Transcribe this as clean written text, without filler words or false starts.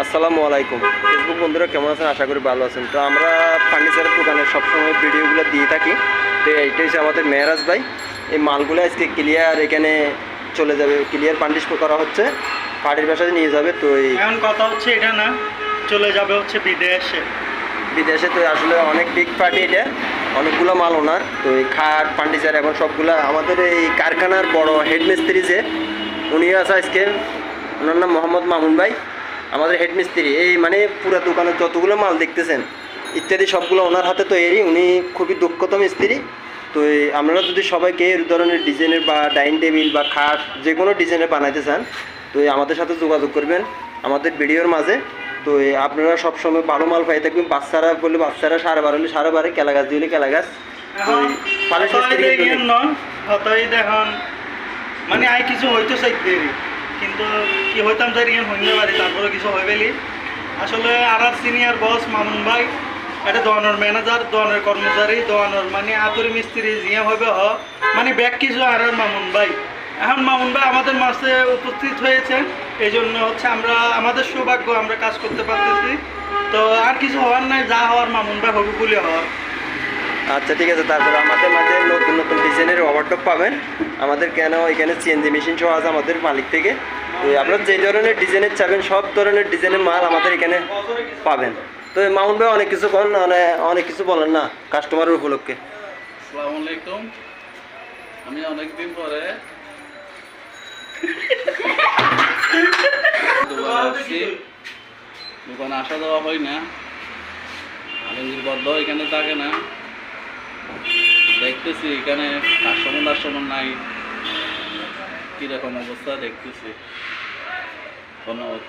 আসসালামু আলাইকুম। ফেসবুক বন্ধুরা কেমন আছেন? আশা করি ভালো আছেন। তো আমরা ফার্নিচারের দোকানে সবসময় ভিডিওগুলো দিয়ে থাকি। তো এইটা হচ্ছে আমাদের মেহরাজ ভাই। এই মালগুলো আজকে ক্লিয়ার এখানে চলে যাবে, ক্লিয়ার পান্ডিশ করা হচ্ছে, পার্টির বাসায় নিয়ে যাবে। তো এখন কথা হচ্ছে এটা না, চলে যাবে হচ্ছে বিদেশে। বিদেশে তো আসলে অনেক বিগ পার্টি, এটা অনেকগুলো মাল ওনার। তো এই খাট ফার্নিচার এখন সবগুলো আমাদের এই কারখানার বড় হেড মিস্ত্রি যে উনি আছে আজকে, ওনার নাম মোহাম্মদ মামুন ভাই, আমাদের হেড মিস্ত্রি। এই মানে পুরো দোকানের যতগুলো মাল দেখতেছেন ইত্যাদি সবগুলো ওনার হাতে তৈরি। উনি খুবই দক্ষতা মিস্ত্রি। তো আপনারা যদি সবাইকে এই ধরনের ডিজাইনের বা ডাইনিং টেবিল বা খাট যে কোনো ডিজাইনের বানাইতে চান, তো আমাদের সাথে যোগাযোগ করবেন আমাদের ভিডিওর মাঝে। তো আপনারা সবসময় ভালো মাল পাই থাকবেন। বাচ্চারা বললে বাচ্চারা 12.5 হলে 12.5, কেলা গাছ দিলে কেলা গাছ। দেখুন মানে আই কিছু হইতো চাইতে, কিন্তু কি হইতাম তাই রিয়েন হইতে পারি, তারপরে কিছু হয়ে গেলি। আসলে আর সিনিয়র বস মামুন ভাই এটা দোয়ানোর ম্যানেজার, দোয়ানোর কর্মচারী, দোয়ানোর মানে আতুরি মিস্ত্রি জিয়া হইবে মানে ব্যাগ কিছু আর মামুন ভাই। এখন মামুন ভাই আমাদের মাঝে উপস্থিত হয়েছেন, এই জন্য হচ্ছে আমরা আমাদের সৌভাগ্য আমরা কাজ করতে পারতেছি। তো আর কিছু হওয়ার নাই, যা হওয়ার মামুন ভাই হবে বলে হওয়ার। আচ্ছা ঠিক আছে। তারপরে আমাদের মাঝে নতুন নতুন ডিজাইনের ওভারটপ পাবেন আমাদের। কেন এখানে সিএনজি মেশিন সহ আছে আমাদের মালিক থেকে। তো আপনারা যে ধরনের ডিজাইনের চাবেন সব ধরনের ডিজাইনের মাল আমাদের এখানে পাবেন। তো মামুন ভাই অনেক কিছু করেন, অনেক কিছু বলেন না কাস্টমারের উপলক্ষে। আসসালামু আলাইকুম। আমি অনেকদিন পরে দোকানে আসছি। দোকানে আসা দেওয়া হয় না, আলমগীর বদ্ধ এখানে থাকে না। দেখতেছি এখানে কাস্টমার নাই, কীরকম অবস্থা দেখতেছি। ধন্যবাদ।